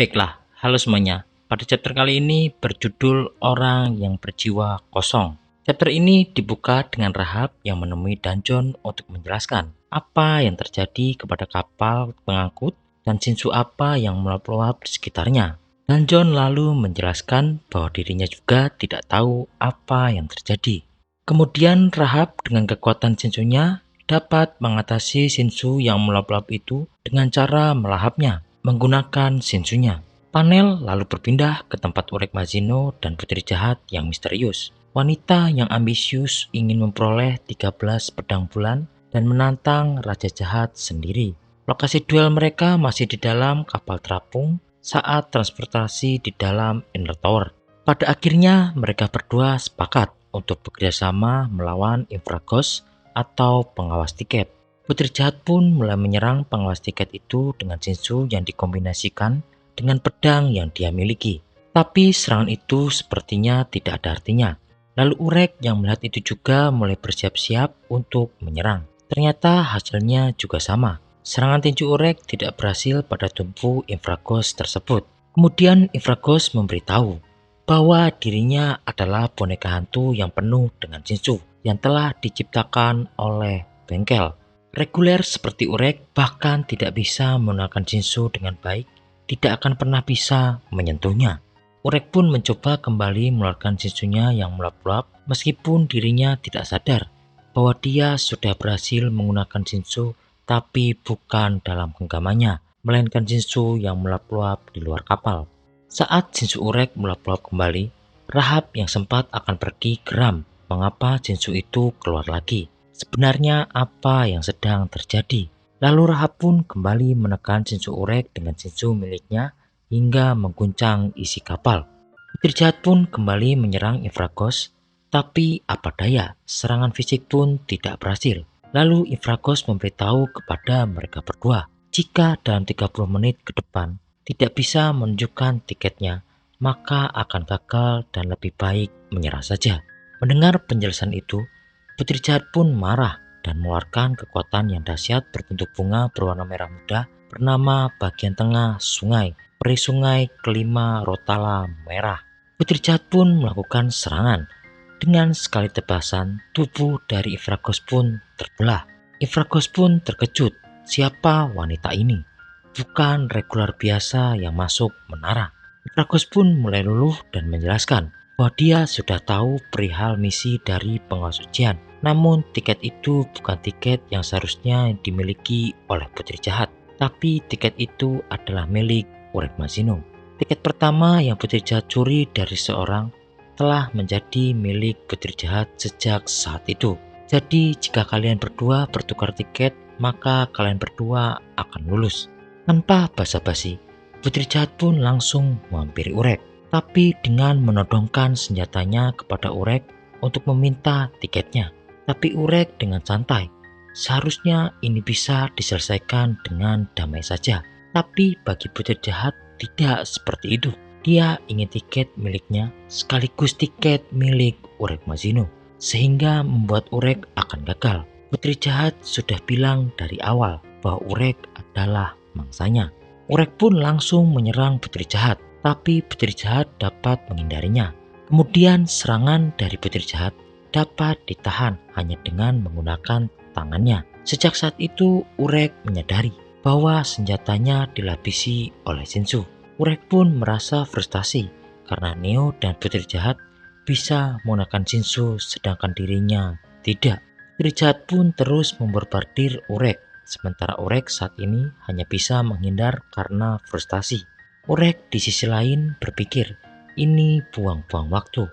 Baiklah, halo semuanya. Pada chapter kali ini berjudul Orang yang Berjiwa Kosong. Chapter ini dibuka dengan Rahab yang menemui Danjon untuk menjelaskan apa yang terjadi kepada kapal pengangkut dan sinsu apa yang meluap-luap di sekitarnya. Danjon lalu menjelaskan bahwa dirinya juga tidak tahu apa yang terjadi. Kemudian Rahab dengan kekuatan sinsunya dapat mengatasi sinsu yang meluap-luap itu dengan cara melahapnya menggunakan sinsunya. Panel lalu berpindah ke tempat Urek Mazino dan putri jahat yang misterius. Wanita yang ambisius ingin memperoleh 13 pedang bulan dan menantang raja jahat sendiri. Lokasi duel mereka masih di dalam kapal terapung saat transportasi di dalam Inner Tower. Pada akhirnya mereka berdua sepakat untuk bekerjasama melawan Infragos atau pengawas tiket. Putri jahat pun mulai menyerang pengawas tiket itu dengan sinsu yang dikombinasikan dengan pedang yang dia miliki. Tapi serangan itu sepertinya tidak ada artinya. Lalu Urek yang melihat itu juga mulai bersiap-siap untuk menyerang. Ternyata hasilnya juga sama. Serangan tinju Urek tidak berhasil pada tubuh Infragos tersebut. Kemudian Infragos memberitahu bahwa dirinya adalah boneka hantu yang penuh dengan sinsu yang telah diciptakan oleh bengkel. Reguler seperti Urek bahkan tidak bisa menggunakan sinsu dengan baik, tidak akan pernah bisa menyentuhnya. Urek pun mencoba kembali mengeluarkan sinsunya yang meluap-luap meskipun dirinya tidak sadar bahwa dia sudah berhasil menggunakan sinsu tapi bukan dalam genggamannya, melainkan sinsu yang meluap-luap di luar kapal. Saat sinsu Urek meluap-luap kembali, Rahab yang sempat akan pergi geram mengapa sinsu itu keluar lagi. Sebenarnya apa yang sedang terjadi? Lalu Rahab pun kembali menekan sinsu Urek dengan sinsu miliknya hingga mengguncang isi kapal. Putri jahat pun kembali menyerang Infragos, tapi apa daya, serangan fisik pun tidak berhasil. Lalu Infragos memberitahu kepada mereka berdua, jika dalam 30 menit ke depan tidak bisa menunjukkan tiketnya, maka akan gagal dan lebih baik menyerah saja. Mendengar penjelasan itu, Putri jahat pun marah dan mengeluarkan kekuatan yang dahsyat berbentuk bunga berwarna merah muda bernama bagian tengah sungai, peri sungai kelima Rotala merah. Putri jahat pun melakukan serangan. Dengan sekali tebasan, tubuh dari Infragos pun terbelah. Infragos pun terkejut, siapa wanita ini? Bukan regular biasa yang masuk menara. Infragos pun mulai luluh dan menjelaskan bahwa dia sudah tahu perihal misi dari pengawas ujian. Namun tiket itu bukan tiket yang seharusnya dimiliki oleh putri jahat, tapi tiket itu adalah milik Urek Mazino. Tiket pertama yang putri jahat curi dari seorang telah menjadi milik putri jahat sejak saat itu. Jadi jika kalian berdua bertukar tiket, maka kalian berdua akan lulus. Tanpa basa-basi, putri jahat pun langsung menghampiri Urek, tapi dengan menodongkan senjatanya kepada Urek untuk meminta tiketnya. Tapi Urek dengan santai, seharusnya ini bisa diselesaikan dengan damai saja. Tapi bagi putri jahat tidak seperti itu. Dia ingin tiket miliknya sekaligus tiket milik Urek Mazino, sehingga membuat Urek akan gagal. Putri jahat sudah bilang dari awal bahwa Urek adalah mangsanya. Urek pun langsung menyerang putri jahat, tapi putri jahat dapat menghindarinya. Kemudian serangan dari putri jahat dapat ditahan hanya dengan menggunakan tangannya. Sejak saat itu Urek menyadari bahwa senjatanya dilapisi oleh sinsu. Urek pun merasa frustasi karena Neo dan putri jahat bisa menggunakan sinsu sedangkan dirinya tidak. Putri jahat pun terus memborbardir Urek, sementara Urek saat ini hanya bisa menghindar karena frustasi. Urek di sisi lain berpikir, ini buang-buang waktu.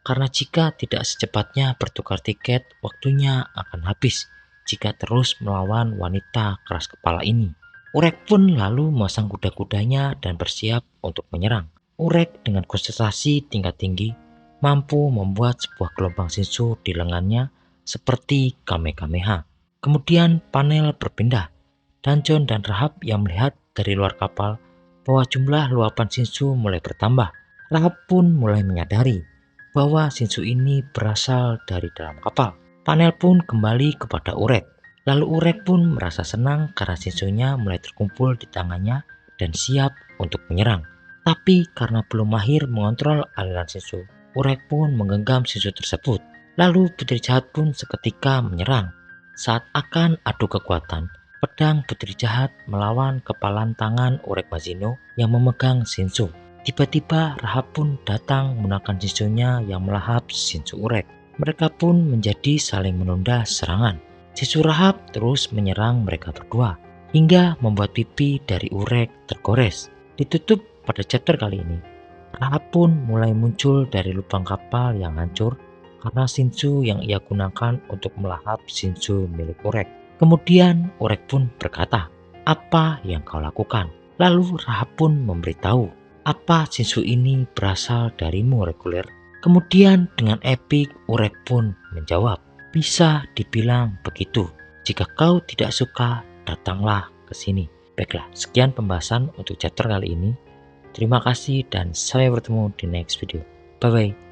Karena jika tidak secepatnya bertukar tiket, waktunya akan habis jika terus melawan wanita keras kepala ini. Urek pun lalu memasang kuda-kudanya dan bersiap untuk menyerang. Urek dengan konsentrasi tingkat tinggi mampu membuat sebuah gelombang sinsu di lengannya seperti Kamehameha. Kemudian panel berpindah. Danjon dan Rahab yang melihat dari luar kapal bahwa jumlah luapan sinsu mulai bertambah. Rahab pun mulai menyadari bahwa sinsu ini berasal dari dalam kapal. Panel pun kembali kepada Urek. Lalu Urek pun merasa senang karena sinsunya mulai terkumpul di tangannya dan siap untuk menyerang. Tapi karena belum mahir mengontrol aliran Shinsu, Urek pun menggenggam Shinsu tersebut. Lalu putri jahat pun seketika menyerang. Saat akan adu kekuatan, pedang putri jahat melawan kepalan tangan Urek Mazino yang memegang Shinsu. Tiba-tiba Rahab pun datang menggunakan Shinsu-nya yang melahap Shinsu Urek. Mereka pun menjadi saling menunda serangan. Shinsu Rahab terus menyerang mereka berdua, hingga membuat pipi dari Urek tergores. Ditutup pada chapter kali ini, Rahab pun mulai muncul dari lubang kapal yang hancur karena Shinsu yang ia gunakan untuk melahap Shinsu milik Urek. Kemudian Urek pun berkata, "Apa yang kau lakukan?" Lalu Rahab pun memberitahu, "Apa Shinsu ini berasal darimu reguler?" Kemudian dengan epik Urek pun menjawab, "Bisa dibilang begitu. Jika kau tidak suka, datanglah ke sini." Baiklah, sekian pembahasan untuk chapter kali ini. Terima kasih dan sampai bertemu di next video. Bye bye.